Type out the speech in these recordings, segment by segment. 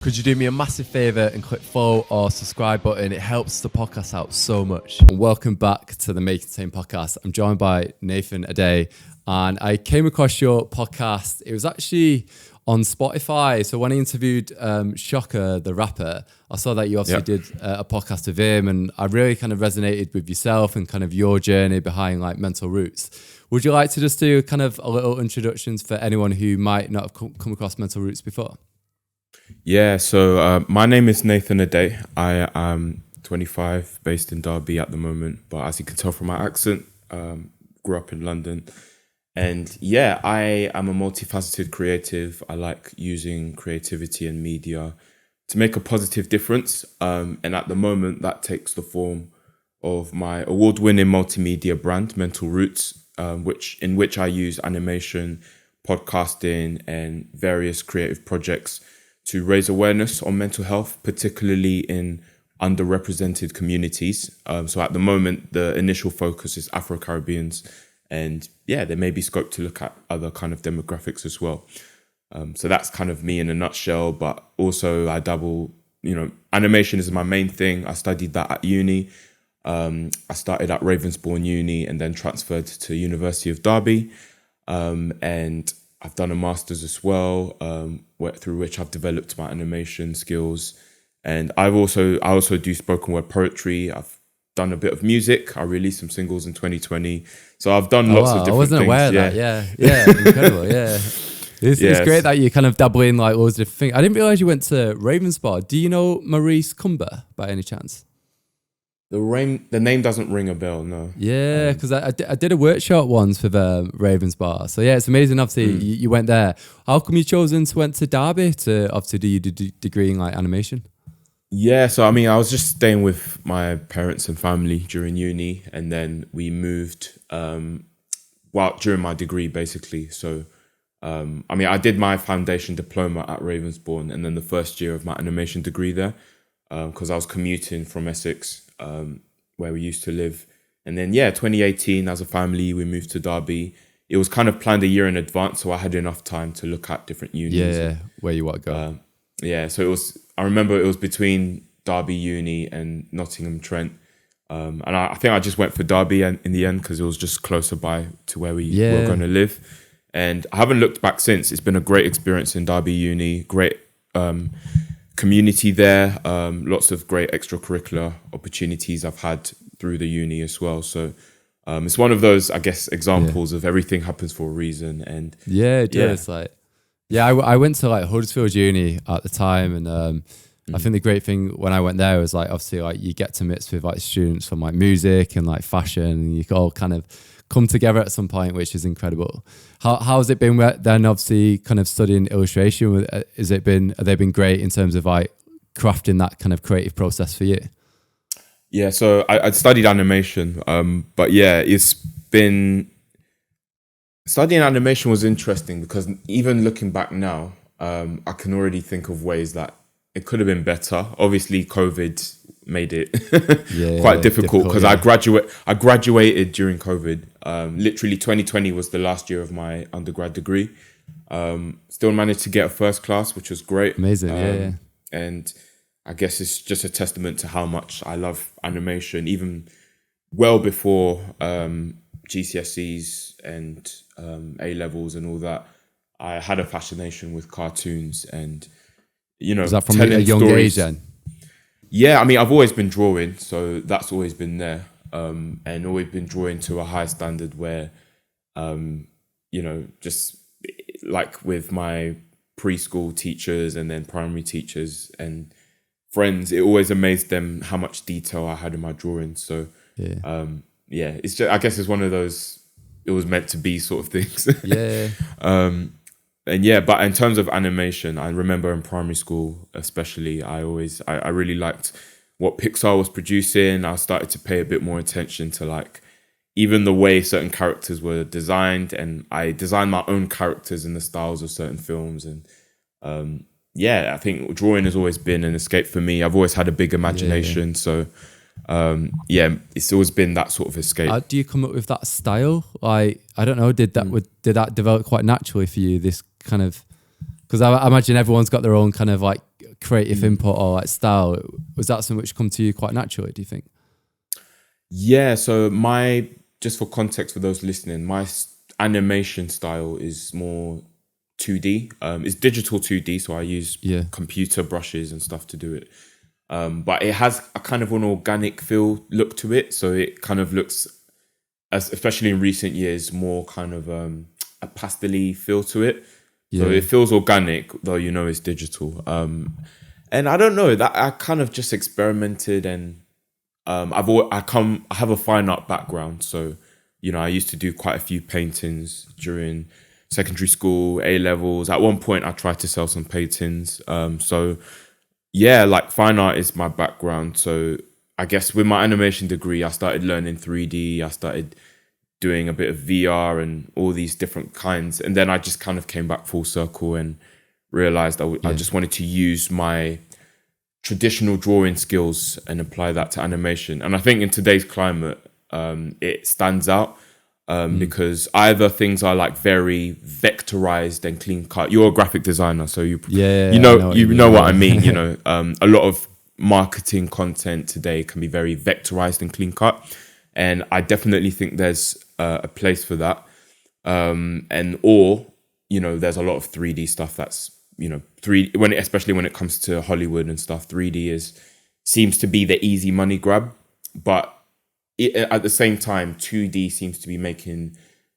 Could you do me a massive favour and click follow or subscribe button? It helps the podcast out so much. Welcome back to the Make It Entertain podcast. I'm joined by Nathan Addai, and I came across your podcast. It was actually on Spotify. So when I interviewed Shocker, the rapper, I saw that you obviously did a podcast with him, and I really kind of resonated with yourself and kind of your journey behind like mental roots. Would you like to just do kind of a little introductions for anyone who might not have come across mental roots before? Yeah, so my name is Nathan Addai. I am 25, based in Derby at the moment, but as you can tell from my accent, grew up in London. And yeah, I am a multifaceted creative. I like using creativity and media to make a positive difference. And at the moment, that takes the form of my award-winning multimedia brand, Mental Roots, in which I use animation, podcasting, and various creative projects to raise awareness on mental health, particularly in underrepresented communities. So at the moment, the initial focus is Afro-Caribbeans, and yeah, there may be scope to look at other kind of demographics as well. So that's kind of me in a nutshell, but also I dabble, animation is my main thing. I studied that at uni. I started at Ravensbourne Uni and then transferred to University of Derby. And I've done a master's as well, through which I've developed my animation skills. And I also do spoken word poetry. I've done a bit of music. I released some singles in 2020. So I've done lots of different things. I wasn't aware of that. Yeah, incredible. Yeah. It's great that you kind of dabble in like loads of different things. I didn't realize you went to Ravensbourne. Do you know Maurice Cumber by any chance? The name doesn't ring a bell, no. Yeah, because I did a workshop once with Ravensbourne. So yeah, it's amazing. Obviously, you went there. How come you chosen to went to Derby to obviously do your degree in like animation? Yeah, so I mean, I was just staying with my parents and family during uni, and then we moved during my degree, basically. So, I did my foundation diploma at Ravensbourne, and then the first year of my animation degree there, because I was commuting from Essex, where we used to live. And then, 2018, as a family, we moved to Derby. It was kind of planned a year in advance, so I had enough time to look at different unis. Yeah, where you want to go. So I remember it was between Derby Uni and Nottingham Trent. And I think I just went for Derby in the end because it was just closer by to where we were going to live. And I haven't looked back since. It's been a great experience in Derby Uni, great community there, lots of great extracurricular opportunities I've had through the uni as well. So it's one of those, I guess, examples of everything happens for a reason. And it does. I went to like Huddersfield Uni at the time, and I think the great thing when I went there was like obviously like you get to mix with like students from like music and like fashion, and you all kind of come together at some point, which is incredible. How's it been then? Obviously, kind of studying illustration. Have they been great in terms of like crafting that kind of creative process for you? Yeah, so I studied animation, but yeah, it's been studying animation was interesting because even looking back now, I can already think of ways that it could have been better. Obviously, COVID made it quite difficult because I graduated during COVID. Literally 2020 was the last year of my undergrad degree. Still managed to get a first class, which was great. Amazing, And I guess it's just a testament to how much I love animation, even well before GCSEs and A-levels and all that. I had a fascination with cartoons and, Was that from a young age then? Yeah, I mean, I've always been drawing, so that's always been there, and always been drawing to a high standard where, just like with my preschool teachers and then primary teachers and friends, it always amazed them how much detail I had in my drawings. So, it's just, I guess it's one of those, it was meant to be sort of things. But in terms of animation, I remember in primary school, especially, I really liked what Pixar was producing. I started to pay a bit more attention to like even the way certain characters were designed, and I designed my own characters in the styles of certain films. And I think drawing has always been an escape for me. I've always had a big imagination, so it's always been that sort of escape. How do you come up with that style? Like, I don't know, did that develop quite naturally for you? This kind of, because I imagine everyone's got their own kind of like creative input or like style, was that something which come to you quite naturally, do you think? Yeah, so just for context for those listening, my animation style is more 2D. It's digital 2D, so I use computer brushes and stuff to do it. But it has a kind of an organic look to it. So it kind of looks, especially in recent years, more kind of a pastel-y feel to it. So it feels organic, though it's digital. And I don't know, that I kind of just experimented, and I have a fine art background. So, I used to do quite a few paintings during secondary school, A levels. At one point, I tried to sell some paintings. So yeah, like fine art is my background. So I guess with my animation degree, I started learning 3D. I started doing a bit of VR and all these different kinds. And then I just kind of came back full circle and realized I just wanted to use my traditional drawing skills and apply that to animation. And I think in today's climate, it stands out because either things are like very vectorized and clean cut. You're a graphic designer, so you know what I mean. A lot of marketing content today can be very vectorized and clean cut, and I definitely think there's a place for that. There's a lot of 3D stuff that's 3D especially when it comes to Hollywood and stuff. 3D seems to be the easy money grab, but at the same time, 2D seems to be making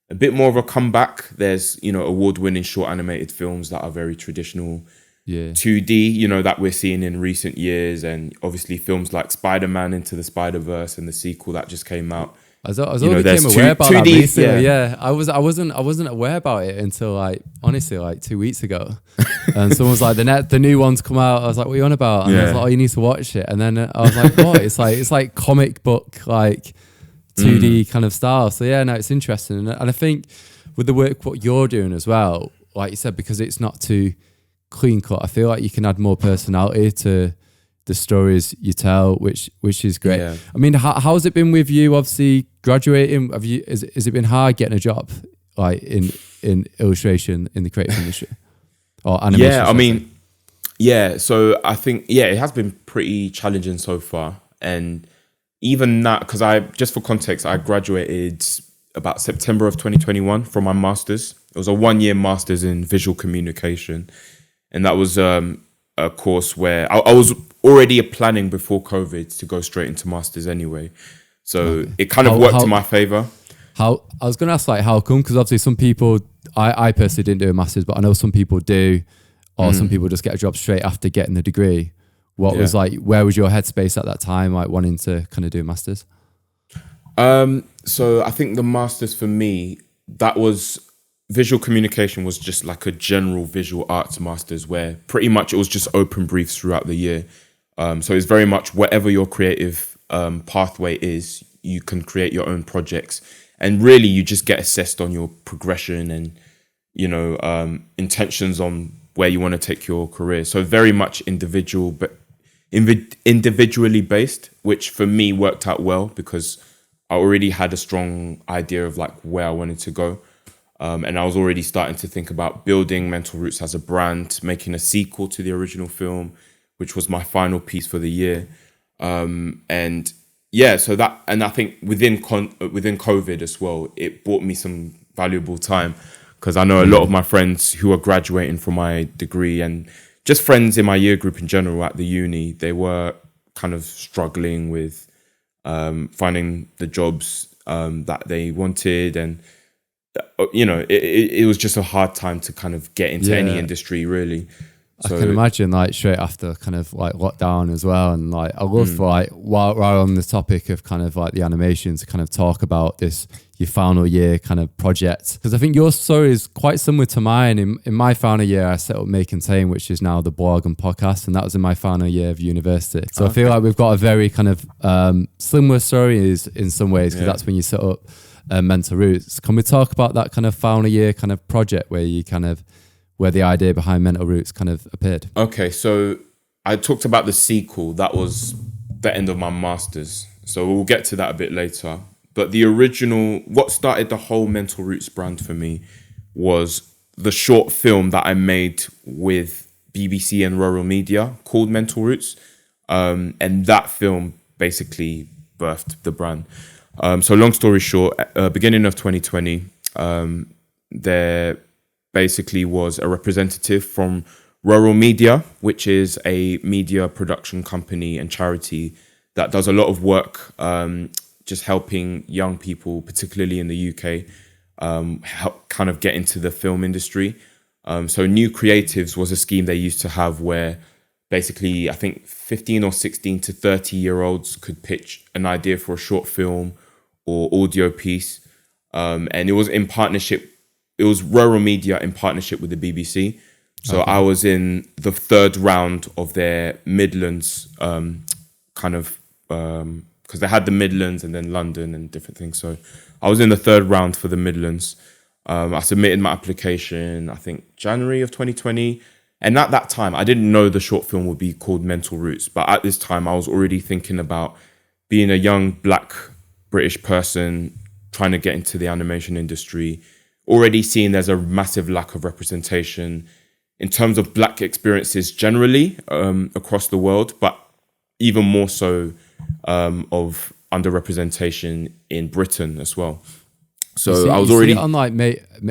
a bit more of a comeback. There's award-winning short animated films that are very traditional 2D, that we're seeing in recent years, and obviously films like Spider-Man Into the Spider-Verse and the sequel that just came out. I only became aware about that recently. I wasn't aware about it until honestly 2 weeks ago. And someone was like, the new one's come out. I was like, what are you on about? And I was like, oh, you need to watch it. And then I was like, what? It's like comic book 2D kind of style. So it's interesting. And I think with the work what you're doing as well, like you said, because it's not too clean cut, I feel like you can add more personality to the stories you tell, which is great. Yeah. I mean, how's it been with you? Obviously, graduating, has it been hard getting a job in illustration in the creative industry or animation? So I think it has been pretty challenging so far, and even that, because just for context, I graduated about September of 2021 from my master's. It was a 1-year master's in visual communication, and that was a course where I was already planning before COVID to go straight into masters anyway. So it kind of worked in my favor. I was going to ask how come? Because obviously some people, I personally didn't do a masters, but I know some people do, or some people just get a job straight after getting the degree. What was where was your headspace at that time, wanting to kind of do a masters? So I think the masters for me, that was visual communication was just like a general visual arts masters where pretty much it was just open briefs throughout the year. So it's very much whatever your creative pathway is, you can create your own projects, and really you just get assessed on your progression and intentions on where you want to take your career. So very much individually based, which for me worked out well because I already had a strong idea of where I wanted to go. And I was already starting to think about building Mental Roots as a brand, making a sequel to the original film, which was my final piece for the year. So that, and I think within COVID as well, it bought me some valuable time because I know a lot of my friends who are graduating from my degree and just friends in my year group in general at the uni, they were kind of struggling with finding the jobs that they wanted, and it was just a hard time to kind of get into any industry really. So, I can imagine straight after kind of lockdown as well, and I love while we're on the topic of kind of the animation to kind of talk about this your final year kind of project, because I think your story is quite similar to mine. In my final year, I set up Make and Tame, which is now the blog and podcast, and that was in my final year of university. So I feel like we've got a very kind of similar stories in some ways, because that's when you set up Mental Roots. Can we talk about that kind of final year kind of project where the idea behind Mental Roots kind of appeared? Okay, so I talked about the sequel. That was the end of my master's. So we'll get to that a bit later. But the original, what started the whole Mental Roots brand for me was the short film that I made with BBC and Rural Media called Mental Roots. And that film basically birthed the brand. So long story short, beginning of 2020, there basically was a representative from Rural Media, which is a media production company and charity that does a lot of work just helping young people, particularly in the UK, help kind of get into the film industry. So New Creatives was a scheme they used to have where basically I think 15 or 16 to 30-year-olds could pitch an idea for a short film or audio piece. And it was in partnership, it was Rural Media in partnership with the BBC. So I was in the third round of their Midlands because they had the Midlands and then London and different things. So I was in the third round for the Midlands. I submitted my application, I think January of 2020. And at that time, I didn't know the short film would be called Mental Roots. But at this time, I was already thinking about being a young Black British person trying to get into the animation industry, already seeing there's a massive lack of representation in terms of Black experiences generally across the world, but even more so of underrepresentation in Britain as well. So I was already on like,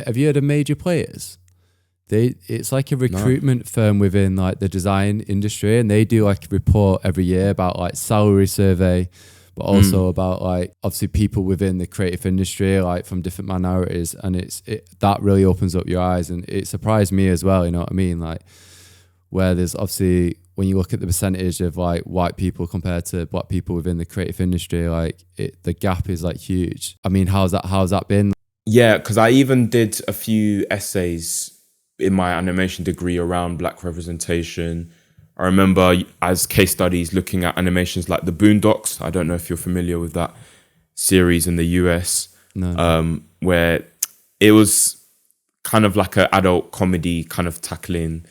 have you heard of Major Players? It's like a recruitment firm within like the design industry, and they do like a report every year about like salary survey, but also about like obviously people within the creative industry, like from different minorities, and that really opens up your eyes, and it surprised me as well. You know what I mean? Like where there's obviously when you look at the percentage of like white people compared to Black people within the creative industry, like the gap is like huge. I mean, how's that been? Yeah, because I even did a few essays in my animation degree around Black representation. I remember as case studies looking at animations like The Boondocks. I don't know if you're familiar with that series in the US, where it was kind of like an adult comedy kind of tackling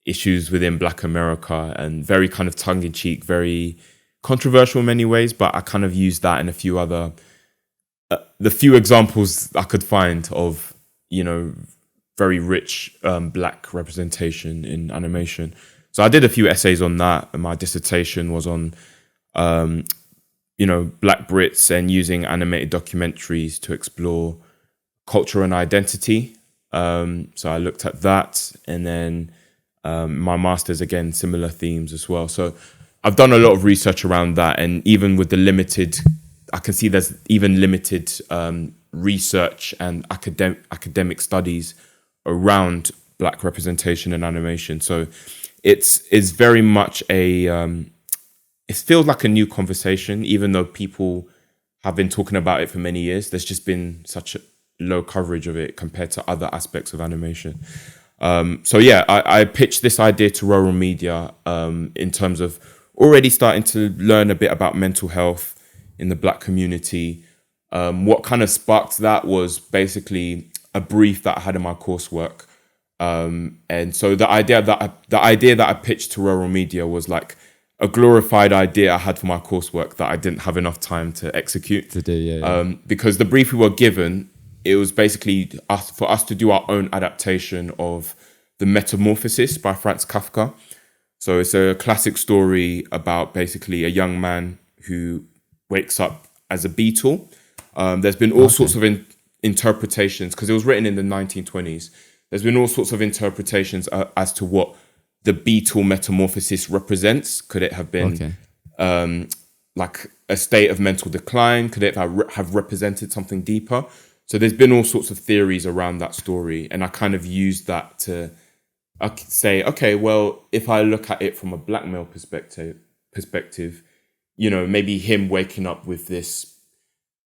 issues within Black America and very kind of tongue-in-cheek, very controversial in many ways, but I kind of used that and a few other, the few examples I could find of, you know, very rich Black representation in animation. So I did a few essays on that, and my dissertation was on, you know, Black Brits and using animated documentaries to explore culture and identity. So I looked at that, and then my master's, again, similar themes as well. So I've done a lot of research around that, and even with the limited, I can see there's even limited research and academic studies around Black representation in animation. So it's very much it feels like a new conversation, even though people have been talking about it for many years. There's just been such a low coverage of it compared to other aspects of animation. So yeah, I pitched this idea to Rural Media in terms of already starting to learn a bit about mental health in the Black community. What kind of sparked that was basically a brief that I had in my coursework. And so the idea that I pitched to Rural Media was like a glorified idea I had for my coursework that I didn't have enough time to execute. To do, yeah. Because the brief we were given, it was basically for us to do our own adaptation of The Metamorphosis by Franz Kafka. So it's a classic story about basically a young man who wakes up as a beetle. There's been all sorts of interpretations, because it was written in the 1920s. There's been all sorts of interpretations as to what the beetle metamorphosis represents. Could it have been like a state of mental decline? Could it have represented something deeper? So there's been all sorts of theories around that story. And I kind of used that to say, okay, well, if I look at it from a Black male perspective, you know, maybe him waking up with this,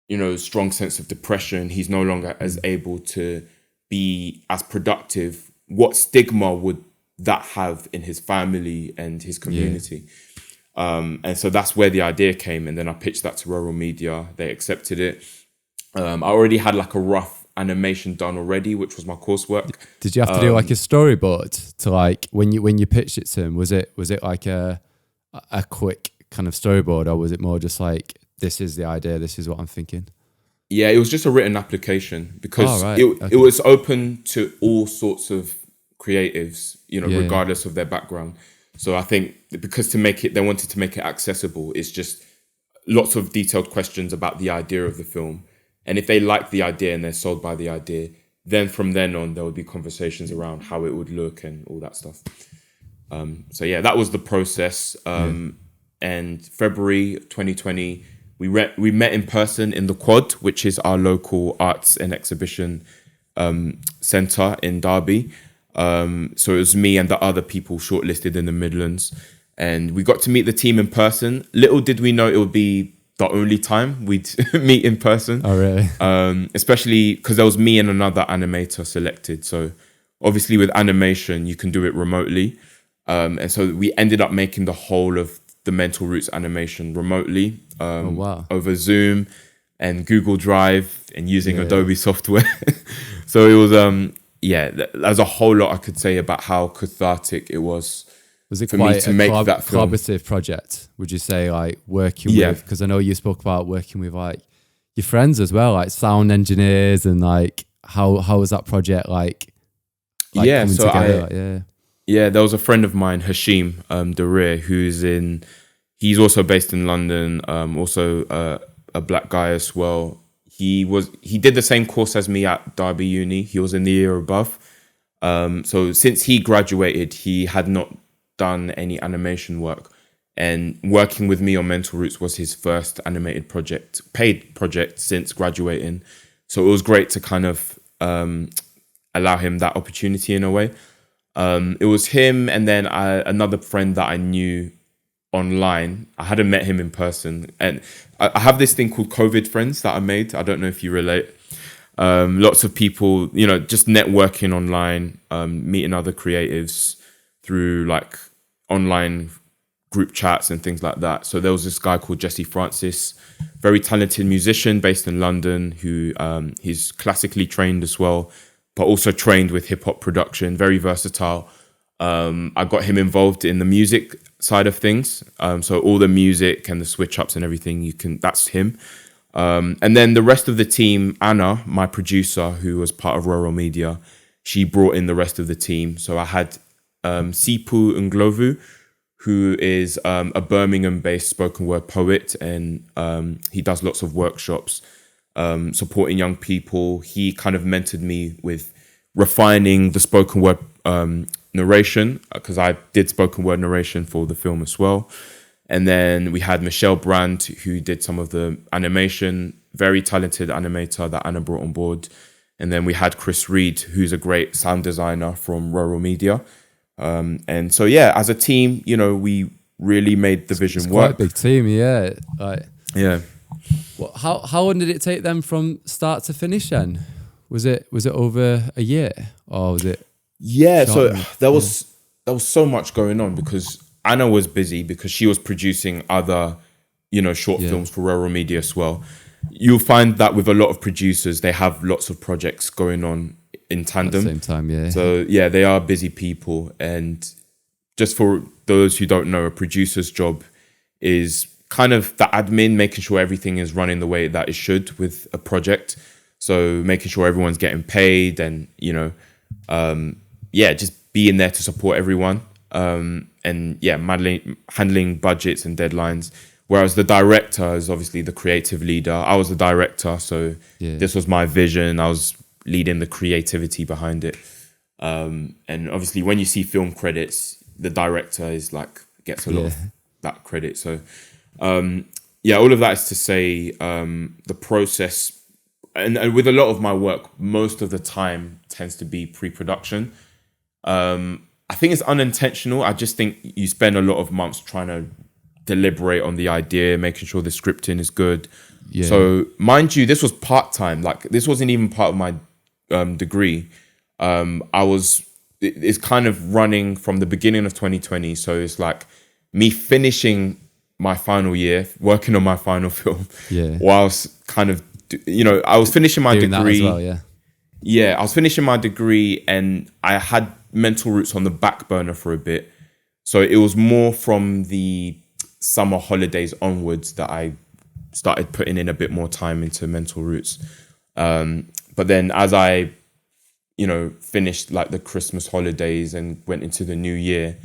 you know, strong sense of depression, he's no longer as able to be as productive. What stigma would that have in his family and his community? Yeah. And so that's where the idea came. And then I pitched that to Rural Media. They accepted it. I already had like a rough animation done already, which was my coursework. Did you have to do like a storyboard to like when you pitched it to him? Was it like a quick kind of storyboard, or was it more just like, this is the idea, this is what I'm thinking? Yeah, it was just a written application because it was open to all sorts of creatives, Yeah. regardless of their background. So I think because they wanted to make it accessible, it's just lots of detailed questions about the idea of the film. And if they like the idea and they're sold by the idea, then from then on, there would be conversations around how it would look and all that stuff. So yeah, that was the process. And February 2020, we met in person in the Quad, which is our local arts and exhibition centre in Derby. So it was me and the other people shortlisted in the Midlands. And we got to meet the team in person. Little did we know it would be the only time we'd meet in person. Oh, really? Especially because there was me and another animator selected. So obviously with animation, you can do it remotely. And so we ended up making the whole of the Mental Roots animation remotely over Zoom and Google Drive and using Adobe software. So it was, there's a whole lot I could say about how cathartic it was. Was it for quite me to make that film. Collaborative project? Would you say, like, working with? Because I know you spoke about working with like your friends as well, like sound engineers, and like how was that project like coming together? There was a friend of mine, Hashim Darir, he's also based in London, also a black guy as well. He did the same course as me at Derby Uni. He was in the year above. So since he graduated, he had not done any animation work, and working with me on Mental Roots was his first animated paid project since graduating. So it was great to kind of allow him that opportunity in a way. It was him and then another friend that I knew online. I hadn't met him in person, and I have this thing called COVID friends that I made. I don't know if you relate. Lots of people, just networking online, meeting other creatives through like online group chats and things like that. So there was this guy called Jesse Francis, very talented musician based in London, who he's classically trained as well, but also trained with hip hop production, very versatile. I got him involved in the music side of things. So all the music and the switch ups and everything, that's him. And then the rest of the team, Anna, my producer, who was part of Rural Media, she brought in the rest of the team. So I had Sipu Nglovu, who is a Birmingham-based spoken word poet, and he does lots of workshops supporting young people. He kind of mentored me with refining the spoken word narration, because I did spoken word narration for the film as well. And then we had Michelle Brandt, who did some of the animation, very talented animator that Anna brought on board. And then we had Chris Reed, who's a great sound designer from Rural Media. And so, as a team, we really made the vision work. Quite a big team, yeah. Yeah. Well, how long did it take them from start to finish then? Was it over a year, or was it? Yeah, so there was so much going on, because Anna was busy because she was producing other, short films for Rural Media as well. You'll find that with a lot of producers, they have lots of projects going on in tandem. At the same time, yeah. So they are busy people. And just for those who don't know, a producer's job is kind of the admin, making sure everything is running the way that it should with a project. So making sure everyone's getting paid and, just being there to support everyone. Handling budgets and deadlines. Whereas the director is obviously the creative leader. I was the director, so this was my vision. I was leading the creativity behind it. And obviously when you see film credits, the director gets a lot of that credit. So all of that is to say the process, and with a lot of my work, most of the time tends to be pre-production. I think it's unintentional. I just think you spend a lot of months trying to deliberate on the idea, making sure the scripting is good. Yeah. So mind you, this was part-time. This wasn't even part of my degree. It's kind of running from the beginning of 2020. So it's like me finishing my final year, working on my final film, whilst kind of, I was finishing my degree. That as well, I was finishing my degree, and I had Mental Roots on the back burner for a bit. So it was more from the summer holidays onwards that I started putting in a bit more time into Mental Roots. But then as I finished like the Christmas holidays and went into the new year,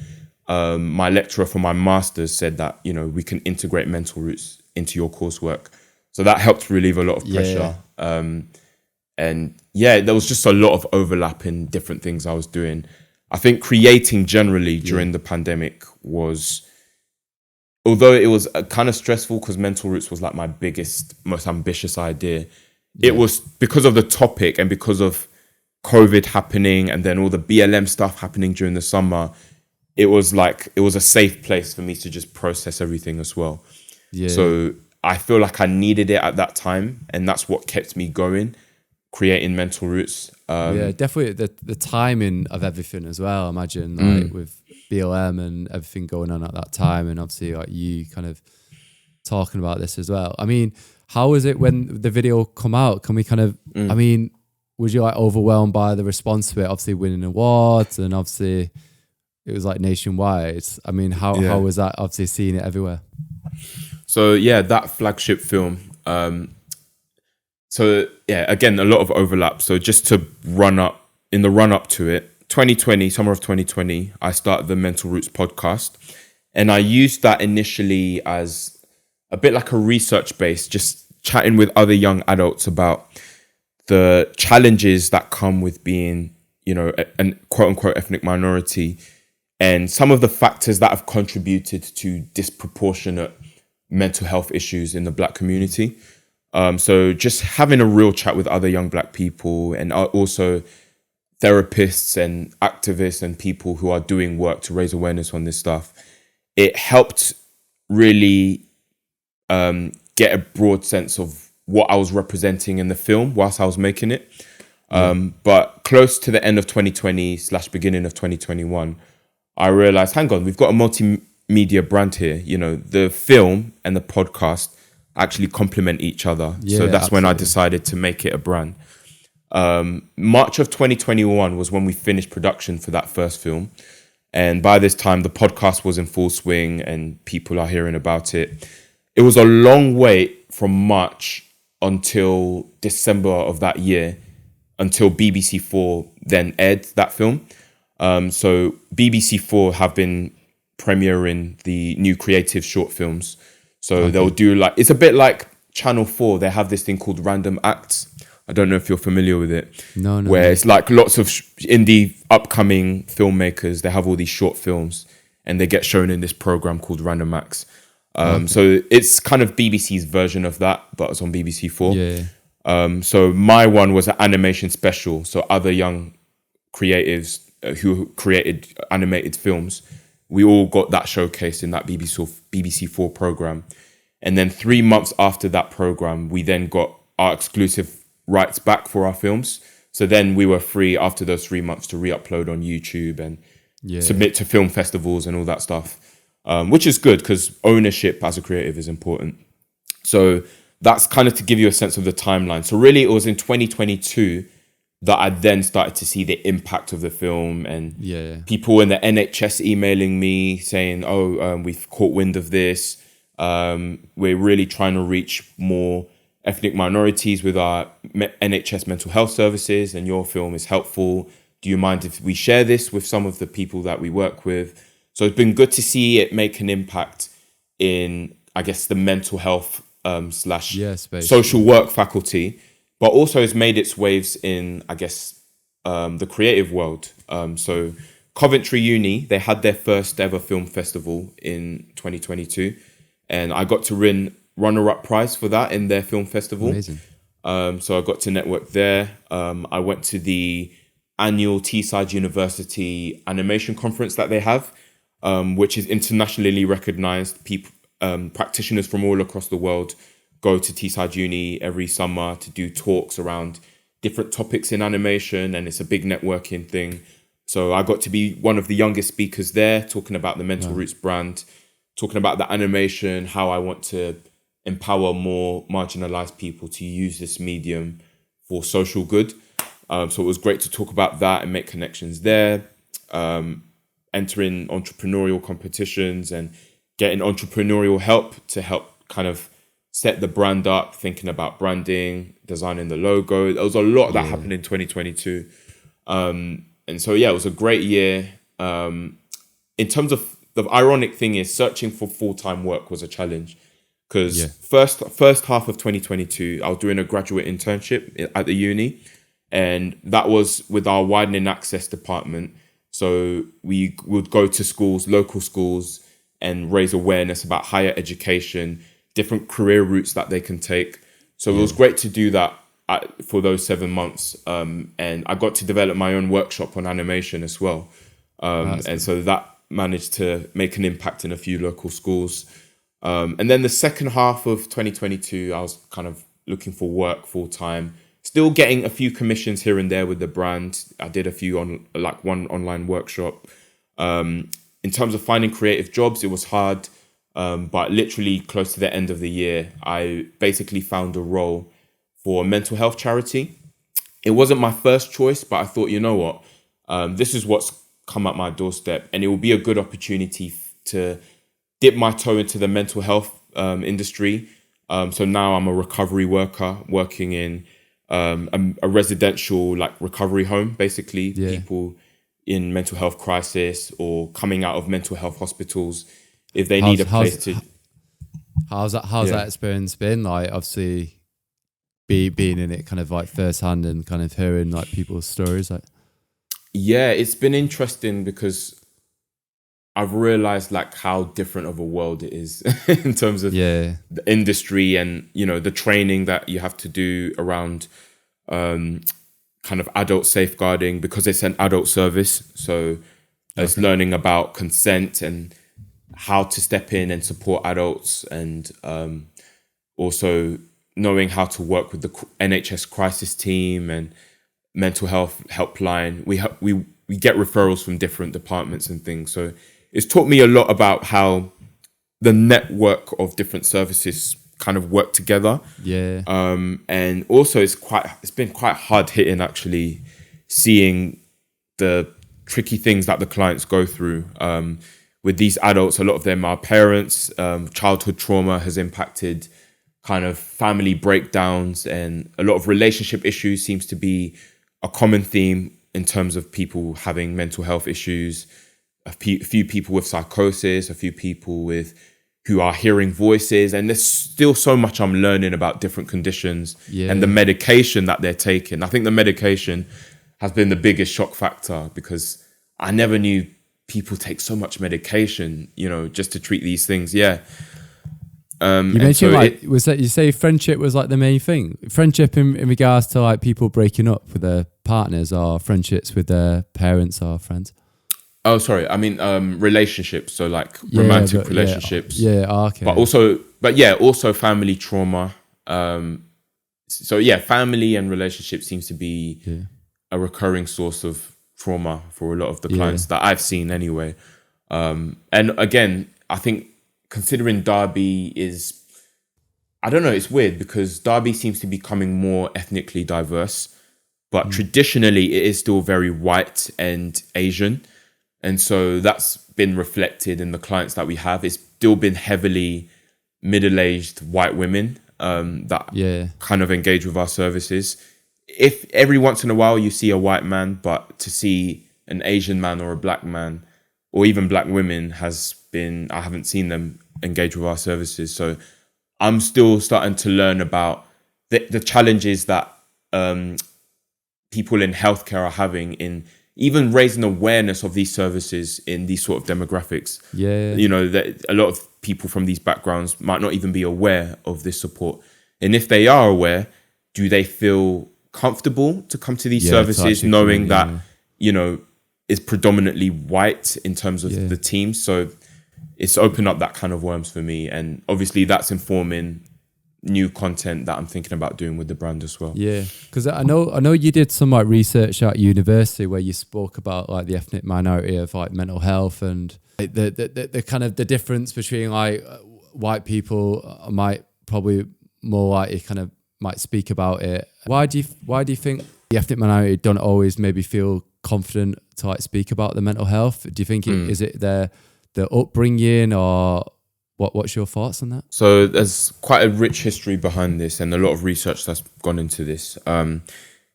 my lecturer for my master's said that, we can integrate mental roots into your coursework. So that helped relieve a lot of pressure. And yeah, there was just a lot of overlap in different things I was doing. I think creating generally during the pandemic was, although it was kind of stressful because mental roots was like my biggest, most ambitious idea. It was because of the topic and because of COVID happening and then all the BLM stuff happening during the summer. It was a safe place for me to just process everything as well. So I feel like I needed it at that time, and that's what kept me going, creating mental roots. Definitely the timing of everything as well. I imagine like with BLM and everything going on at that time, and obviously like you kind of talking about this as well. I mean, how was it when the video come out? Can we kind of, I mean, was you like overwhelmed by the response to it? Obviously winning awards, and obviously it was like nationwide. I mean, how was that? Obviously seeing it everywhere. So yeah, that flagship film. So yeah, again, a lot of overlap. So just to run up to it, 2020, summer of 2020, I started the Mental Roots podcast, and I used that initially as a bit like a research base, just chatting with other young adults about the challenges that come with being, a quote unquote ethnic minority, and some of the factors that have contributed to disproportionate mental health issues in the Black community. So just having a real chat with other young Black people, and also therapists and activists and people who are doing work to raise awareness on this stuff, it helped really get a broad sense of what I was representing in the film whilst I was making it. But close to the end of 2020 / beginning of 2021, I realized, hang on, we've got a multimedia brand here. The film and the podcast actually complement each other. So that's when I decided to make it a brand. March of 2021 was when we finished production for that first film. And by this time, the podcast was in full swing and people are hearing about it. It was a long wait from March until December of that year, until BBC4 then aired that film. So BBC4 have been premiering the new creative short films. So they'll do it's a bit like Channel 4. They have this thing called Random Acts. I don't know if you're familiar with it. No. Where it's like lots of indie upcoming filmmakers. They have all these short films and they get shown in this program called Random Acts. So it's kind of BBC's version of that, but it's on BBC4. So my one was an animation special. So other young creatives who created animated films, we all got that showcased in that BBC4 program. And then 3 months after that program, we then got our exclusive rights back for our films. So then we were free after those 3 months to re-upload on YouTube and submit to film festivals and all that stuff, which is good because ownership as a creative is important. So that's kind of to give you a sense of the timeline. So really it was in 2022 that I then started to see the impact of the film, and people in the NHS emailing me saying, we've caught wind of this. We're really trying to reach more ethnic minorities with our NHS mental health services, and your film is helpful. Do you mind if we share this with some of the people that we work with? So it's been good to see it make an impact in, I guess, the mental health / social work faculty, but also has made its waves in, I guess, the creative world. So Coventry Uni, they had their first ever film festival in 2022, and I got to win runner-up prize for that in their film festival. Amazing. So I got to network there. I went to the annual Teesside University animation conference that they have, which is internationally recognized. People, practitioners from all across the world go to Teesside Uni every summer to do talks around different topics in animation, and it's a big networking thing. So I got to be one of the youngest speakers there, talking about the Mental Roots brand, talking about the animation, how I want to empower more marginalized people to use this medium for social good. So it was great to talk about that and make connections there, entering entrepreneurial competitions and getting entrepreneurial help to help kind of set the brand up, thinking about branding, designing the logo. There was a lot that happened in 2022. And so, yeah, it was a great year. In terms of the ironic thing is searching for full-time work was a challenge because first half of 2022, I was doing a graduate internship at the uni, and that was with our widening access department. So we would go to schools, local schools, and raise awareness about higher education, different career routes that they can take. So it was great to do that for those 7 months. And I got to develop my own workshop on animation as well. And so that managed to make an impact in a few local schools. And then the second half of 2022, I was kind of looking for work full time, still getting a few commissions here and there with the brand. I did a few one online workshop. In terms of finding creative jobs, it was hard. But literally close to the end of the year, I basically found a role for a mental health charity. It wasn't my first choice, but I thought, you know what, this is what's come at my doorstep, and it will be a good opportunity to dip my toe into the mental health industry. So now I'm a recovery worker working in a residential recovery home, basically people in mental health crisis or coming out of mental health hospitals. If they need a place to... How's that experience been? Like, obviously, being in it kind of like firsthand and kind of hearing like people's stories. Like, yeah, it's been interesting because I've realized like how different of a world it is in terms of the industry and, you know, the training that you have to do around kind of adult safeguarding, because it's an adult service. So it's learning about consent and how to step in and support adults, and also knowing how to work with the NHS crisis team and mental health helpline. We get referrals from different departments and things. So it's taught me a lot about how the network of different services kind of work together. Yeah. And also it's been quite hard hitting actually seeing the tricky things that the clients go through. With these adults, a lot of them are parents. Childhood trauma has impacted kind of family breakdowns, and a lot of relationship issues seems to be a common theme in terms of people having mental health issues. A few people with psychosis, a few people who are hearing voices, and there's still so much I'm learning about different conditions and the medication that they're taking. I think the medication has been the biggest shock factor, because I never knew people take so much medication, you know, just to treat these things. Yeah. You mentioned was that you say friendship was like the main thing? Friendship in regards to like people breaking up with their partners, or friendships with their parents or friends? Oh, sorry. I mean, relationships. So like romantic relationships. Okay. Also family trauma. So family and relationship seems to be a recurring source of trauma for a lot of the clients that I've seen anyway. And again, I think considering Derby is, I don't know, it's weird because Derby seems to be becoming more ethnically diverse, but traditionally it is still very white and Asian. And so that's been reflected in the clients that we have. It's still been heavily middle-aged white women that kind of engage with our services. If every once in a while you see a white man, but to see an Asian man or a black man, or even black women, I haven't seen them engage with our services. So I'm still starting to learn about the challenges that people in healthcare are having in even raising awareness of these services in these sort of demographics. You know, that a lot of people from these backgrounds might not even be aware of this support. And if they are aware, do they feel comfortable to come to these services knowing that, you know, it's predominantly white in terms of the team? So it's opened up that kind of worms for me. And obviously that's informing new content that I'm thinking about doing with the brand as well. Yeah, because I know you did some like research at university where you spoke about like the ethnic minority of like mental health and like, the kind of the difference between like white people might probably more likely kind of might speak about it. Why do you think the ethnic minority don't always maybe feel confident to like speak about the mental health? Do you think is it their upbringing, or what's your thoughts on that? So there's quite a rich history behind this and a lot of research that's gone into this.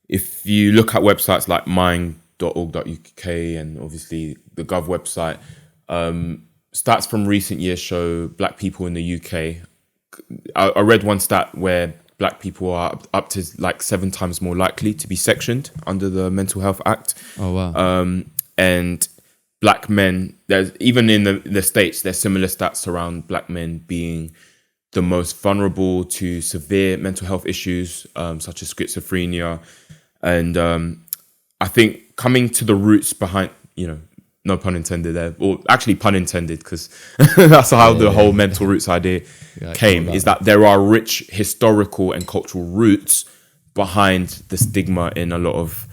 If you look at websites like .org.uk and obviously the Gov website. Stats from recent years show black people in the UK. I read one stat where black people are up to like 7 times more likely to be sectioned under the Mental Health Act. Oh, wow. And black men, there's even in the States, there's similar stats around black men being the most vulnerable to severe mental health issues, such as schizophrenia. And I think coming to the roots behind, no pun intended there, or actually pun intended, because that's how the whole mental roots idea came, is that there are rich historical and cultural roots behind the stigma in a lot of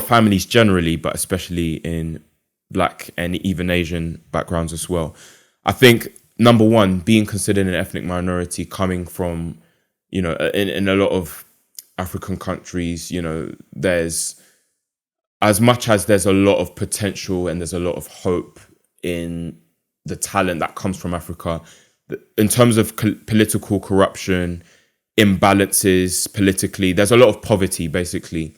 families generally, but especially in black and even Asian backgrounds as well. I think number one, being considered an ethnic minority, coming from, in a lot of African countries, there's, as much as there's a lot of potential and there's a lot of hope in the talent that comes from Africa, in terms of political corruption, imbalances politically, there's a lot of poverty basically.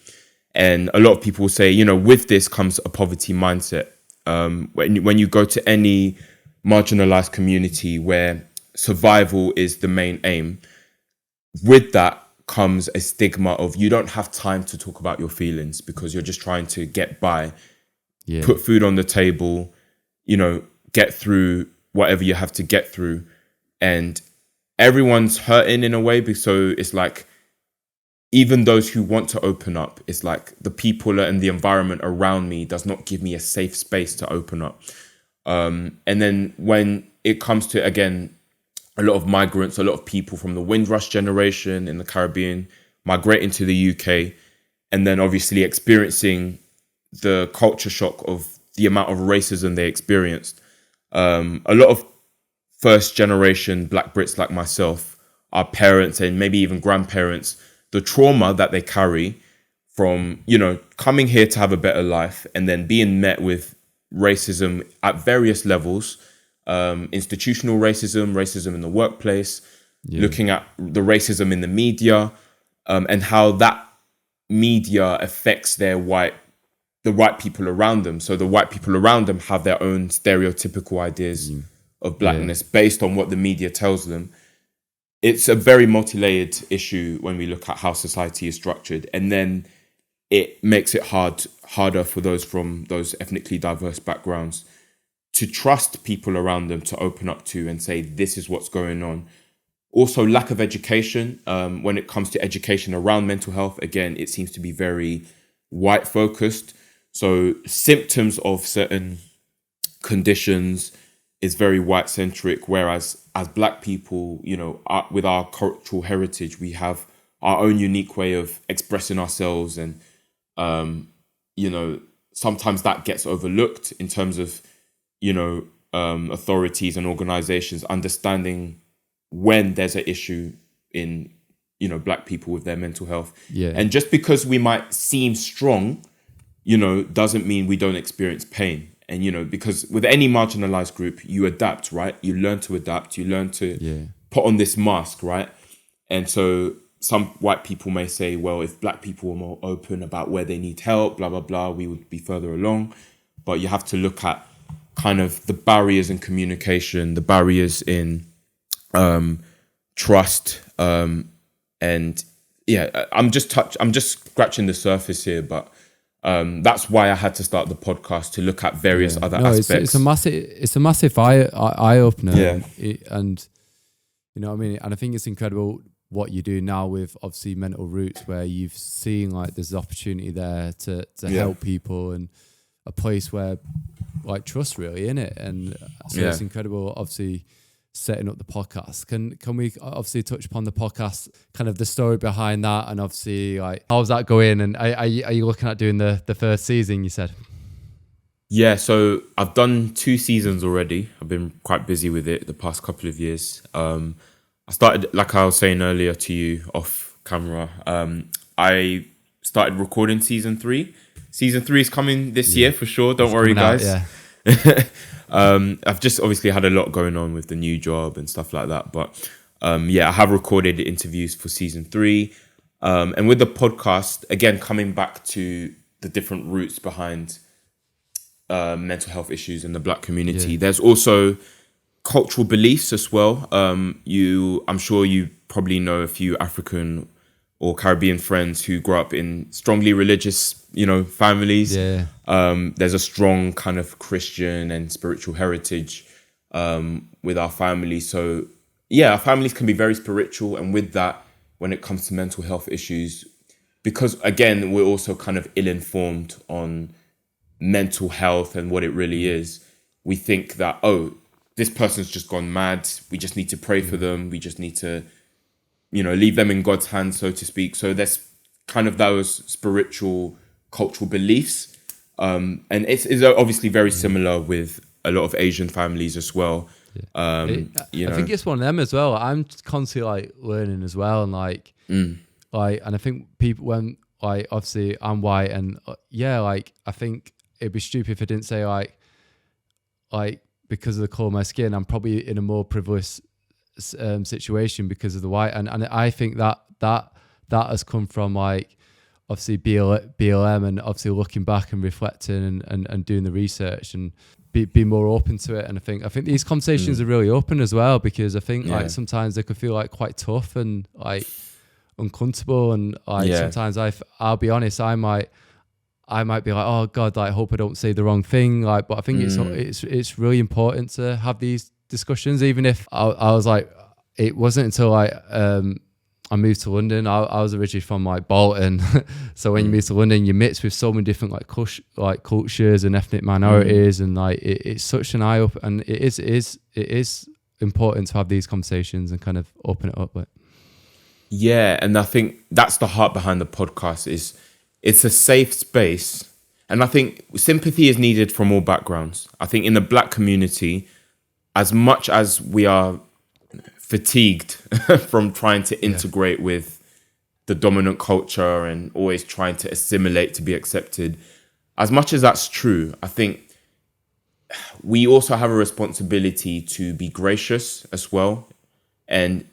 And a lot of people say, with this comes a poverty mindset. When you go to any marginalized community where survival is the main aim, with that comes a stigma of you don't have time to talk about your feelings because you're just trying to get by, put food on the table, get through whatever you have to get through. And everyone's hurting in a way. So it's like, even those who want to open up, it's like the people and the environment around me does not give me a safe space to open up. And then when it comes to, again, a lot of migrants, a lot of people from the Windrush generation in the Caribbean migrating to the UK, and then obviously experiencing the culture shock of the amount of racism they experienced. A lot of first generation Black Brits like myself, our parents and maybe even grandparents, the trauma that they carry from, coming here to have a better life and then being met with racism at various levels, institutional racism in the workplace, looking at the racism in the media, and how that media affects the white people around them. So the white people around them have their own stereotypical ideas of blackness based on what the media tells them. It's a very multi-layered issue when we look at how society is structured, and then it makes it harder for those from those ethnically diverse backgrounds to trust people around them to open up to and say, this is what's going on. Also, lack of education. When it comes to education around mental health, again, it seems to be very white focused. So symptoms of certain conditions is very white centric, whereas as Black people, with our cultural heritage, we have our own unique way of expressing ourselves. And, sometimes that gets overlooked in terms of, authorities and organizations understanding when there's an issue in, Black people with their mental health. Yeah. And just because we might seem strong, doesn't mean we don't experience pain. And, because with any marginalized group, you adapt, right? You learn to adapt. You learn to put on this mask, right? And so some white people may say, well, if Black people were more open about where they need help, blah, blah, blah, we would be further along. But you have to look at kind of the barriers in communication, the barriers in trust. And yeah, I'm just scratching the surface here, but that's why I had to start the podcast, to look at various other aspects. It's a massive eye opener. Yeah. And what I mean? And I think it's incredible what you do now with obviously Mental Roots, where you've seen like there's opportunity there to help people, and a place where like trust really in it. And so it's incredible, obviously, setting up the podcast. Can we obviously touch upon the podcast, kind of the story behind that, and obviously like how's that going? And are you looking at doing the first season, you said? Yeah, so I've done 2 seasons already. I've been quite busy with it the past couple of years. I started, like I was saying earlier to you off camera, I started recording season 3. Season 3 is coming this year for sure. Don't worry, guys. I've just obviously had a lot going on with the new job and stuff like that. But I have recorded interviews for season 3. And with the podcast, again, coming back to the different roots behind mental health issues in the Black community. Yeah. There's also cultural beliefs as well. I'm sure you probably know a few African or Caribbean friends who grew up in strongly religious, families. Yeah. There's a strong kind of Christian and spiritual heritage with our family. So yeah, our families can be very spiritual. And with that, when it comes to mental health issues, because again, we're also kind of ill-informed on mental health and what it really is, we think that, this person's just gone mad. We just need to pray for them. We just need to, leave them in God's hands, so to speak. So there's kind of those spiritual, cultural beliefs. And it's obviously very similar with a lot of Asian families as well. I think it's one of them as well. I'm constantly learning as well. And and I think people, when obviously I'm white and I think it'd be stupid if I didn't say because of the colour of my skin, I'm probably in a more privileged situation because of the white, and I think that has come from obviously BLM and obviously looking back and reflecting and doing the research and be more open to it. And I think these conversations are really open as well, because I think sometimes they could feel quite tough and uncomfortable, and sometimes I'll be honest, I might be like, oh God, I hope I don't say the wrong thing. But I think it's really important to have these discussions, even if I was it wasn't until I moved to London. I was originally from Bolton, so when you move to London, you mix with so many different cultures and ethnic minorities, and it's such an eye opener, and it is important to have these conversations and kind of open it up. Yeah, and I think that's the heart behind the podcast. It's a safe space, and I think sympathy is needed from all backgrounds. I think in the Black community, as much as we are fatigued from trying to integrate with the dominant culture and always trying to assimilate to be accepted, as much as that's true, I think we also have a responsibility to be gracious as well and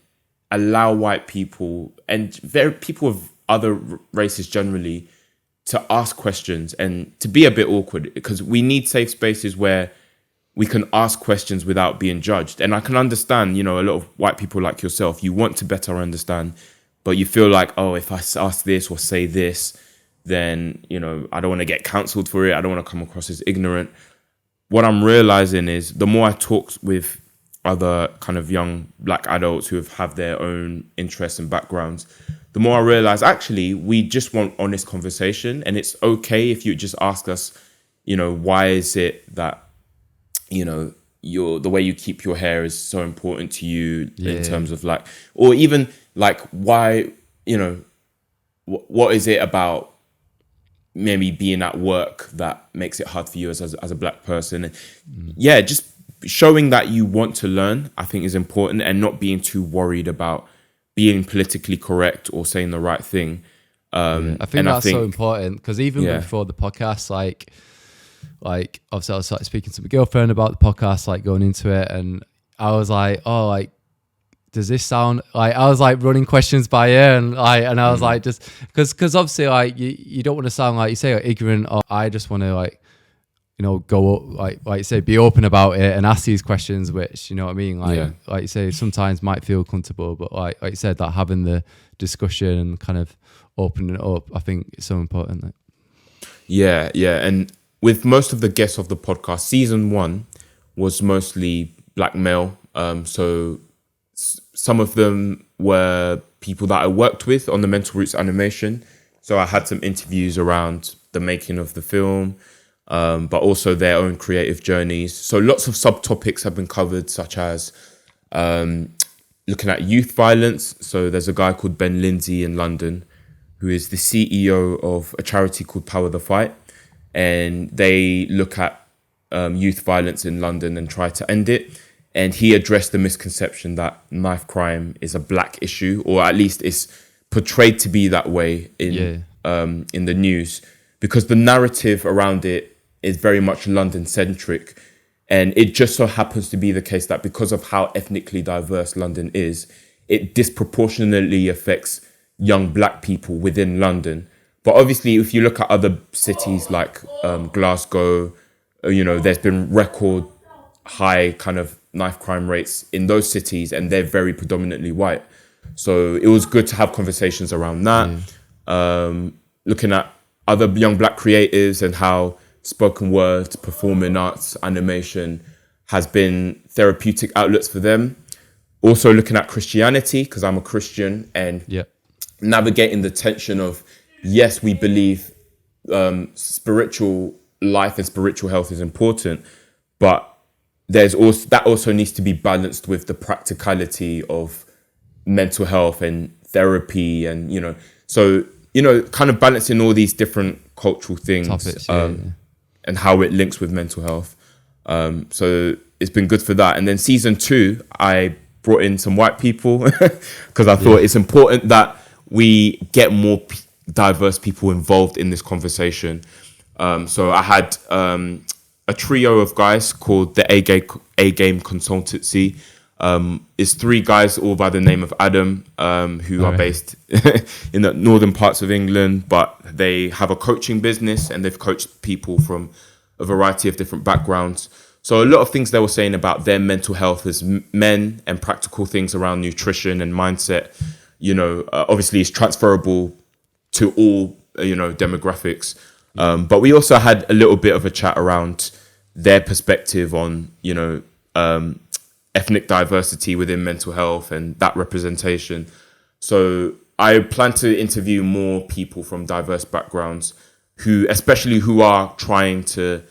allow white people and people of other races generally to ask questions and to be a bit awkward, because we need safe spaces where we can ask questions without being judged. And I can understand, a lot of white people like yourself, you want to better understand, but you feel like, if I ask this or say this, then, I don't want to get cancelled for it. I don't want to come across as ignorant. What I'm realizing is the more I talk with other kind of young Black adults who have their own interests and backgrounds, the more I realize, actually, we just want honest conversation. And it's okay if you just ask us, why is it that, the way you keep your hair is so important to you in terms of or even why, what is it about maybe being at work that makes it hard for you as a Black person? And just showing that you want to learn, I think, is important, and not being too worried about being politically correct or saying the right thing. I think that's so important, because even before the podcast, obviously I was speaking to my girlfriend about the podcast, going into it, and I was does this sound I was running questions by ear, and I was just because obviously you don't want to sound like you say ignorant, or I just want to go up, like you say, be open about it and ask these questions, which, you know what I mean, like you say, sometimes might feel comfortable, but like you said, that having the discussion and kind of opening it up, I think it's so important. And with most of the guests of the podcast, season 1 was mostly Black male, so some of them were people that I worked with on the Mental Roots animation, so I had some interviews around the making of the film, but also their own creative journeys. So lots of subtopics have been covered, such as looking at youth violence. So there's a guy called Ben Lindsay in London, who is the CEO of a charity called Power the Fight. And they look at youth violence in London and try to end it. And he addressed the misconception that knife crime is a Black issue, or at least it's portrayed to be that way in the news, because the narrative around it is very much London-centric. And it just so happens to be the case that because of how ethnically diverse London is, it disproportionately affects young Black people within London. But obviously, if you look at other cities like Glasgow, there's been record high kind of knife crime rates in those cities, and they're very predominantly white. So it was good to have conversations around that. Looking at other young black creatives and how spoken word, performing arts, animation has been therapeutic outlets for them. Also looking at Christianity, because I'm a Christian, and navigating the tension of, yes, we believe spiritual life and spiritual health is important, but there's also that also needs to be balanced with the practicality of mental health and therapy, and kind of balancing all these different cultural things. Topics, and how it links with mental health. So it's been good for that. And then season 2, I brought in some white people because I thought it's important that we get more diverse people involved in this conversation. So I had a trio of guys called the A-Game Consultancy. It's 3 guys all by the name of Adam, who are based in the northern parts of England, but they have a coaching business and they've coached people from a variety of different backgrounds. So a lot of things they were saying about their mental health as men and practical things around nutrition and mindset, obviously is transferable to all, demographics. But we also had a little bit of a chat around their perspective on, ethnic diversity within mental health and that representation. So I plan to interview more people from diverse backgrounds especially who are trying to,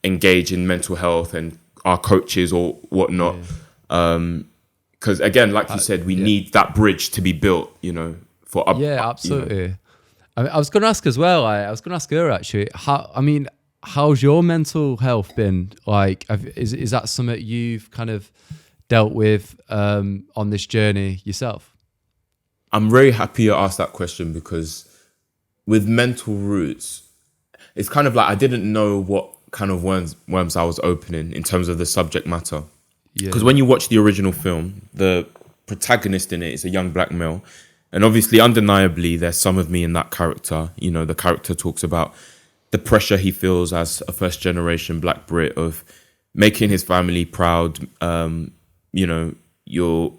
engage in mental health and are coaches or whatnot. Because again, like you said, we need that bridge to be built, for up. Yeah, absolutely. I was going to ask as well. I was going to ask her actually. How's your mental health been? Like, is that something you've kind of dealt with on this journey yourself? I'm very happy you asked that question, because with mental roots, it's kind of like I didn't know what kind of worms I was opening in terms of the subject matter. Because when you watch the original film, the protagonist in it is a young black male. And obviously, undeniably, there's some of me in that character. The character talks about the pressure he feels as a first generation black Brit of making his family proud. You're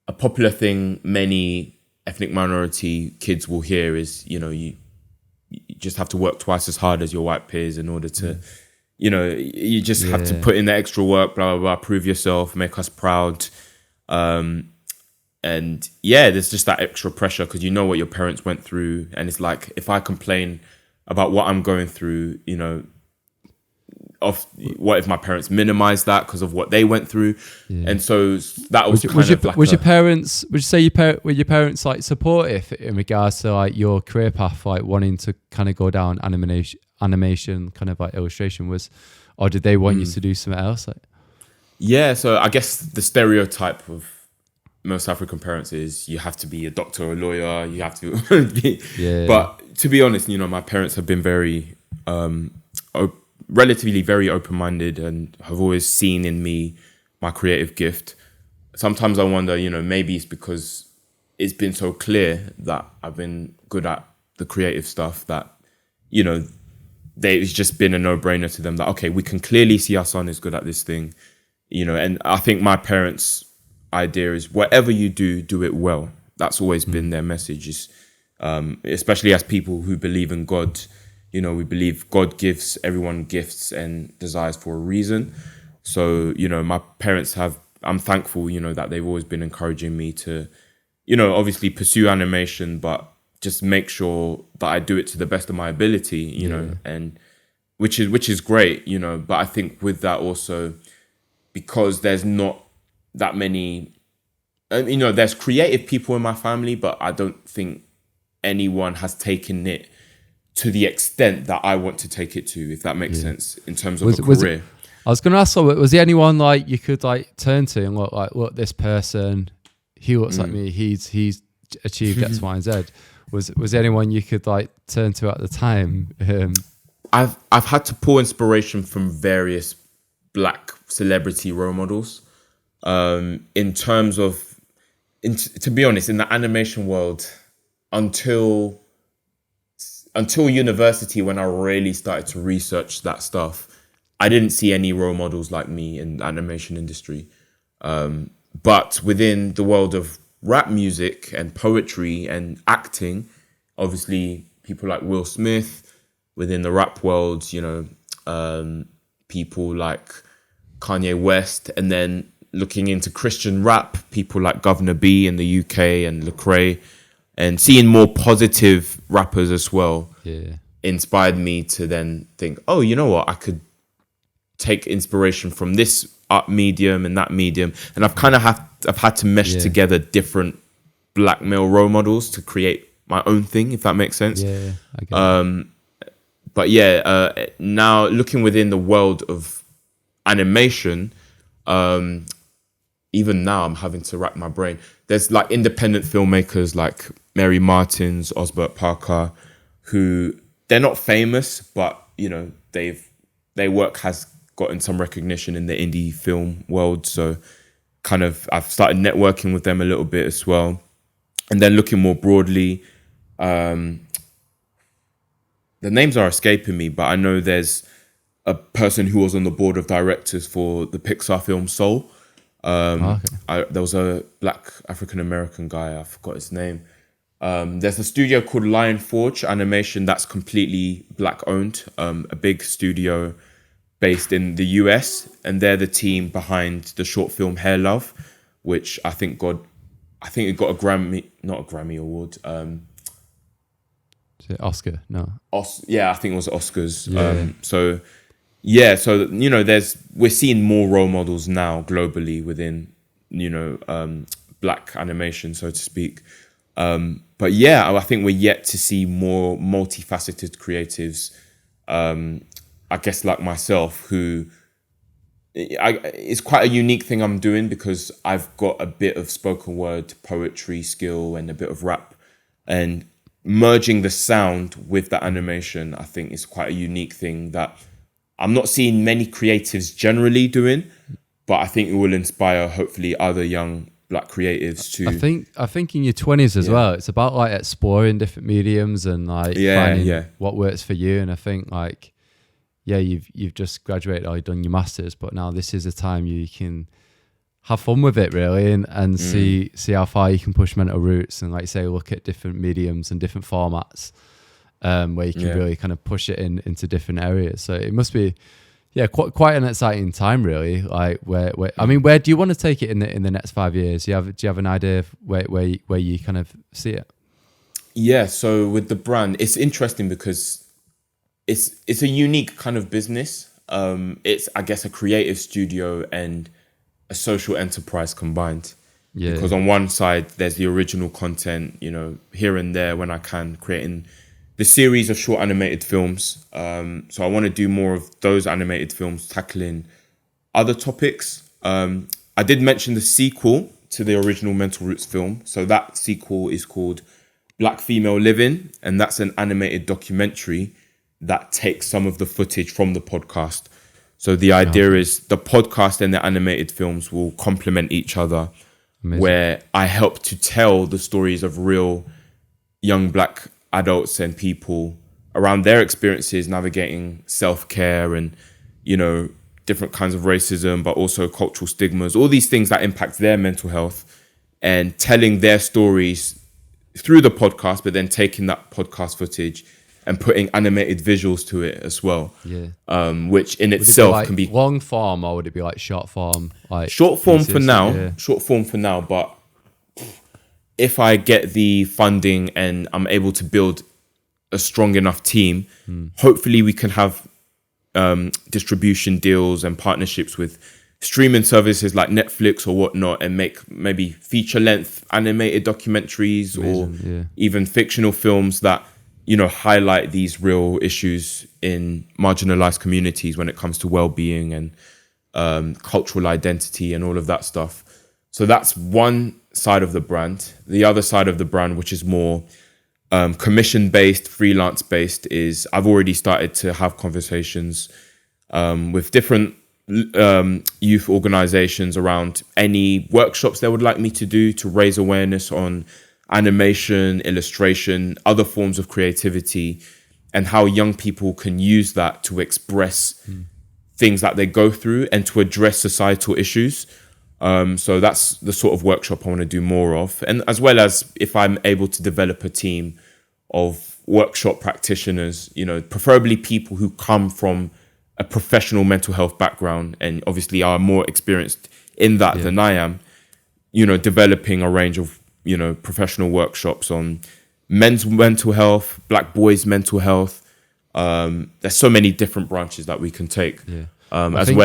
a popular thing many ethnic minority kids will hear is, you just have to work twice as hard as your white peers in order to, you just have to put in the extra work, blah, blah, blah, prove yourself, make us proud. And there's just that extra pressure because you know what your parents went through. And it's like, if I complain about what I'm going through, what if my parents minimize that because of what they went through? And so that was would your parents, would you say were your parents like supportive in regards to like your career path, like wanting to kind of go down animation kind of like illustration or did they want you to do something else? So I guess the stereotype of most African parents is you have to be a doctor or a lawyer, you have to be, but to be honest, my parents have been very relatively very open-minded and have always seen in me my creative gift. Sometimes I wonder, maybe it's because it's been so clear that I've been good at the creative stuff that, it's just been a no-brainer to them that, okay, we can clearly see our son is good at this thing, and I think my parents' idea is whatever you do it well. That's always been their message, is, especially as people who believe in God. We believe God gives everyone gifts and desires for a reason. So, my parents I'm thankful, that they've always been encouraging me to, obviously pursue animation, but just make sure that I do it to the best of my ability, and which is great, but I think with that also, because there's not that many, there's creative people in my family, but I don't think anyone has taken it to the extent that I want to take it to, if that makes sense, in terms of a career. I was going to ask, was there anyone like you could like turn to and look, this person, he looks like me, he's achieved X, Y, and Z. Was there anyone you could like turn to at the time? I've had to pull inspiration from various black celebrity role models. In terms of to be honest, in the animation world, until university, when I really started to research that stuff, I didn't see any role models like me in the animation industry. But within the world of rap music and poetry and acting, obviously people like Will Smith. Within the rap world, people like Kanye West, and then looking into Christian rap, people like Governor B in the UK and Lecrae, and seeing more positive rappers as well, inspired me to then think, oh, you know what, I could take inspiration from this art medium and that medium, and I've had to mesh together different black male role models to create my own thing, if that makes sense. Yeah, I get it. But now looking within the world of animation, even now I'm having to rack my brain. There's like independent filmmakers like Mary Martins, Osbert Parker, who they're not famous, but their work has gotten some recognition in the indie film world. So kind of I've started networking with them a little bit as well. And then looking more broadly, the names are escaping me, but I know there's a person who was on the board of directors for the Pixar film Soul. There was a black African-American guy, I forgot his name. There's a studio called Lion Forge Animation that's completely black owned, a big studio based in the US, and they're the team behind the short film Hair Love, which I think it got a Grammy, not a Grammy award. Is it Oscar? No. I think it was Oscars. Yeah. So we're seeing more role models now globally within black animation, so to speak. But I think we're yet to see more multifaceted creatives. I guess like myself, who it's quite a unique thing I'm doing because I've got a bit of spoken word poetry skill and a bit of rap, and merging the sound with the animation, I think is quite a unique thing that I'm not seeing many creatives generally doing, but I think it will inspire hopefully other young black creatives to. I think in your 20s as well, it's about like exploring different mediums and like finding what works for you. And I think like, you've just graduated or you've done your masters, but now this is a time you can have fun with it really and see how far you can push mental roots and, like you say, look at different mediums and different formats where you can really kind of push it into different areas. So it must be quite an exciting time really. Like where do you want to take it in the next 5 years? Do you have an idea of where you kind of see it? Yeah, so with the brand, it's interesting because it's a unique kind of business. It's, I guess, a creative studio and a social enterprise combined. Yeah. Because on one side, there's the original content, here and there when I can, creating the series of short animated films. So I want to do more of those animated films tackling other topics. I did mention the sequel to the original Mental Roots film. So that sequel is called Black Female Living, and that's an animated documentary that takes some of the footage from the podcast. So the idea is the podcast and the animated films will complement each other. Amazing. Where I help to tell the stories of real young black adults and people around their experiences navigating self-care and, different kinds of racism, but also cultural stigmas, all these things that impact their mental health, and telling their stories through the podcast, but then taking that podcast footage and putting animated visuals to it as well. Yeah. Which in itself can be long form, or would it be like short form? Like short form for now, but if I get the funding and I'm able to build a strong enough team, hopefully we can have distribution deals and partnerships with streaming services like Netflix or whatnot, and make maybe feature length animated documentaries or even fictional films that highlight these real issues in marginalized communities when it comes to well-being and cultural identity and all of that stuff. So that's one side of the brand. The other side of the brand, which is more commission-based, freelance-based, is I've already started to have conversations with different youth organizations around any workshops they would like me to do to raise awareness on animation, illustration, other forms of creativity, and how young people can use that to express things that they go through and to address societal issues. So that's the sort of workshop I want to do more of. And as well as if I'm able to develop a team of workshop practitioners, preferably people who come from a professional mental health background and obviously are more experienced in that than I am, developing a range of, professional workshops on men's mental health, black boys' mental health. There's so many different branches that we can take. I think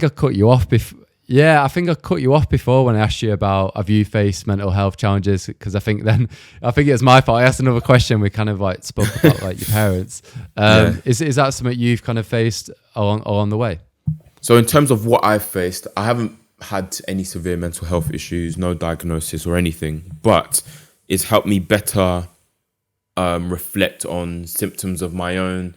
I cut you off before. Yeah, I think I cut you off before when I asked you about have you faced mental health challenges, because I think it was my fault. I asked another question. We kind of like spoke about like your parents. Is that something you've kind of faced along the way? So in terms of what I've faced, I haven't had any severe mental health issues, no diagnosis or anything, but it's helped me better reflect on symptoms of my own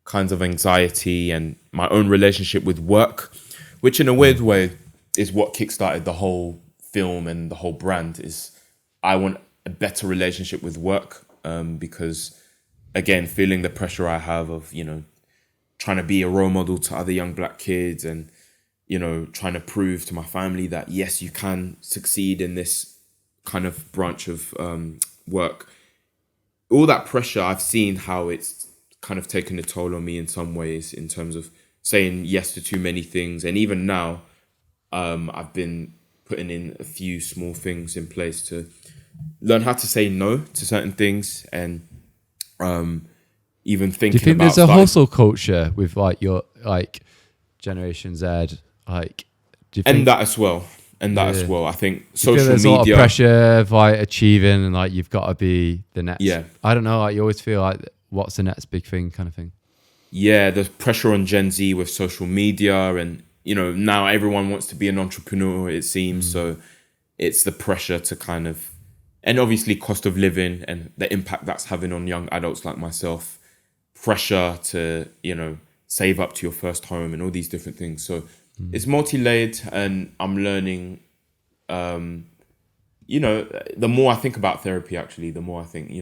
kinds of anxiety and my own relationship with work, which in a weird way is what kickstarted the whole film and the whole brand. Is I want a better relationship with work, because again, feeling the pressure I have of, trying to be a role model to other young black kids and, trying to prove to my family that, yes, you can succeed in this kind of branch of work. All that pressure, I've seen how it's kind of taken a toll on me in some ways in terms of saying yes to too many things. And even now, I've been putting in a few small things in place to learn how to say no to certain things, and even thinking about... Do you think there's a hustle culture with like your Generation Z? Like, do you think... And that as well. I think social media... There's a lot of pressure of like achieving and like you've got to be the next... Yeah. I don't know, like you always feel like what's the next big thing kind of thing. Yeah, there's pressure on Gen Z with social media, and now everyone wants to be an entrepreneur, it seems. So it's the pressure to kind of, and obviously cost of living and the impact that's having on young adults like myself, pressure to, save up to your first home and all these different things. So it's multi-layered, and I'm learning, the more I think about therapy, actually, the more I think,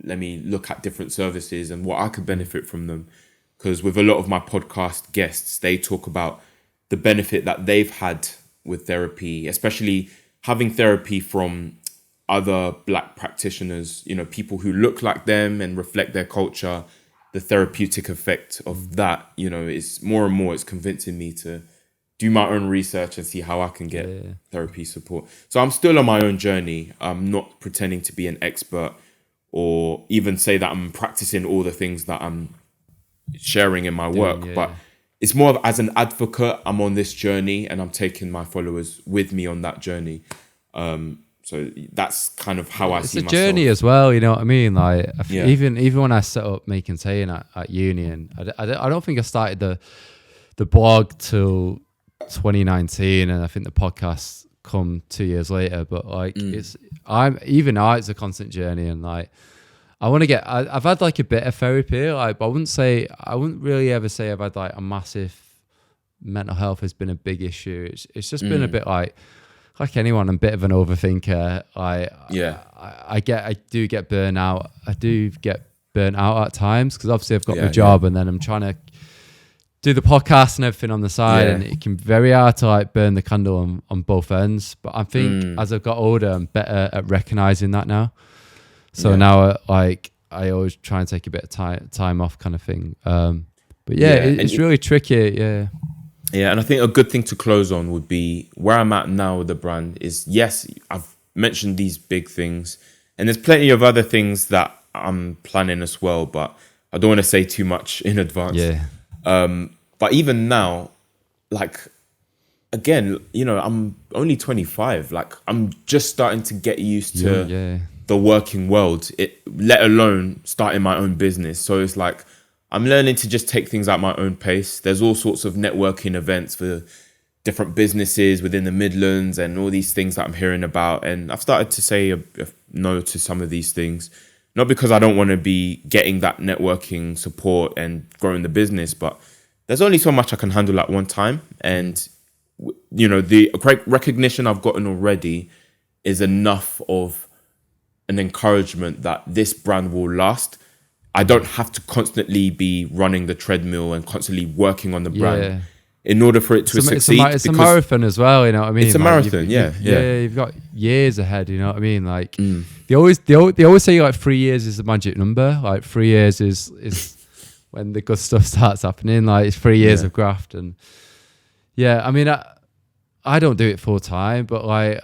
let me look at different services and what I could benefit from them. Because with a lot of my podcast guests, they talk about the benefit that they've had with therapy, especially having therapy from other black practitioners, people who look like them and reflect their culture. The therapeutic effect of that, is more and more, it's convincing me to do my own research and see how I can get therapy support. So I'm still on my own journey. I'm not pretending to be an expert or even say that I'm practicing all the things that I'm sharing in my work, but it's more of as an advocate, I'm on this journey and I'm taking my followers with me on that journey. So that's kind of how I see myself. It's a journey as well, you know what I mean? Like even when I set up Make and Saying at uni, and I don't think I started the blog till 2019, and I think the podcast come 2 years later. But like it's a constant journey, and like I want to get. I've had like a bit of therapy, like, but I wouldn't really ever say I've had like a massive mental health has been a big issue. It's just been a bit like anyone, I'm a bit of an overthinker. I do get burnt out. I do get burnt out at times because obviously I've got my job and then I'm trying to do the podcast and everything on the side, and it can be very hard to like burn the candle on both ends. But I think as I've got older, I'm better at recognizing that now. So now, like, I always try and take a bit of time off, kind of thing. But it's really tricky. Yeah, and I think a good thing to close on would be where I'm at now with the brand is, yes, I've mentioned these big things, and there's plenty of other things that I'm planning as well, but I don't want to say too much in advance. But even now, like, again, I'm only 25. Like, I'm just starting to get used to the working world, let alone starting my own business. So it's like, I'm learning to just take things at my own pace. There's all sorts of networking events for different businesses within the Midlands and all these things that I'm hearing about. And I've started to say a no to some of these things, not because I don't want to be getting that networking support and growing the business, but there's only so much I can handle at one time. And, you know, the recognition I've gotten already is enough of an encouragement that this brand will last. I don't have to constantly be running the treadmill and constantly working on the brand in order for it to succeed. It's a marathon as well, you know what I mean? It's a marathon, yeah. You've got years ahead, you know what I mean? Like they always say like 3 years is the magic number. Like 3 years is when the good stuff starts happening. Like it's 3 years of graft, and I mean I don't do it full time, but like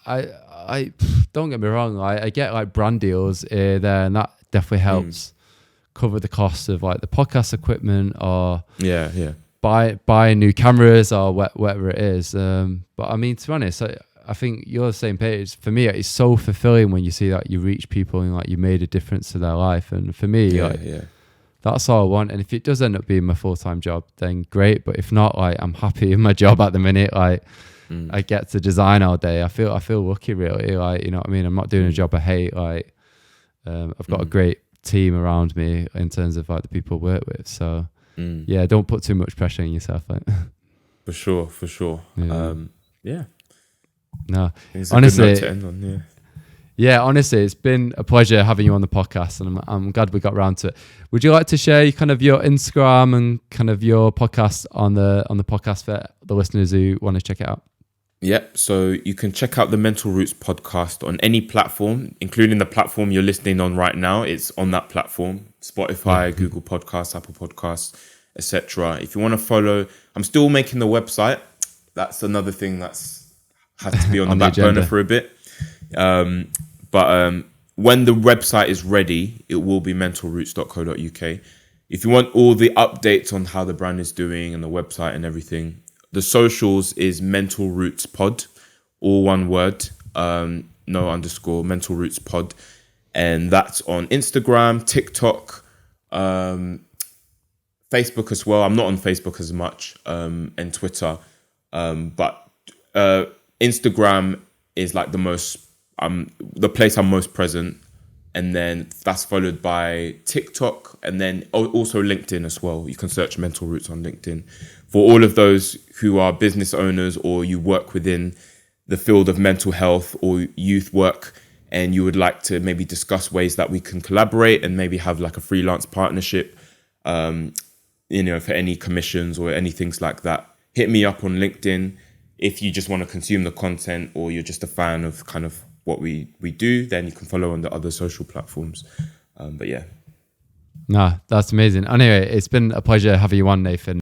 I don't get me wrong, like I get like brand deals here, there, and that definitely helps cover the cost of like the podcast equipment or buy new cameras or whatever it is. But I mean, to be honest, I think you're the same page. For me, it's so fulfilling when you see that you reach people and like you made a difference to their life. And for me, that's all I want. And if it does end up being my full-time job, then great. But if not, like I'm happy in my job at the minute. Like I get to design all day. I feel lucky, really. Like, you know what I mean? I'm not doing a job I hate. Like I've got a great team around me in terms of like the people I work with. So don't put too much pressure on yourself. Like. For sure. No, it's a honestly, good note to end on, honestly, it's been a pleasure having you on the podcast, and I'm glad we got around to it. Would you like to share kind of your Instagram and kind of your podcast on the podcast for the listeners who want to check it out? Yep. So you can check out the Mental Roots podcast on any platform, including the platform you're listening on right now. It's on that platform: Spotify, Google Podcasts, Apple Podcasts, etc. If you want to follow, I'm still making the website. That's another thing that's had to be on the back burner for a bit. But when the website is ready, it will be mentalroots.co.uk. If you want all the updates on how the brand is doing and the website and everything, the socials is Mental Roots Pod, all one word, no underscore, Mental Roots Pod. And that's on Instagram, TikTok, Facebook as well. I'm not on Facebook as much, and Twitter. But Instagram is like the place I'm most present, and then that's followed by TikTok, and then also LinkedIn as well. You can search Mental Roots on LinkedIn. For all of those who are business owners or you work within the field of mental health or youth work, and you would like to maybe discuss ways that we can collaborate and maybe have like a freelance partnership, for any commissions or any things like that, hit me up on LinkedIn. If you just want to consume the content or you're just a fan of kind of what we do, then you can follow on the other social platforms. But yeah. No, that's amazing. Anyway, it's been a pleasure having you on, Nathan.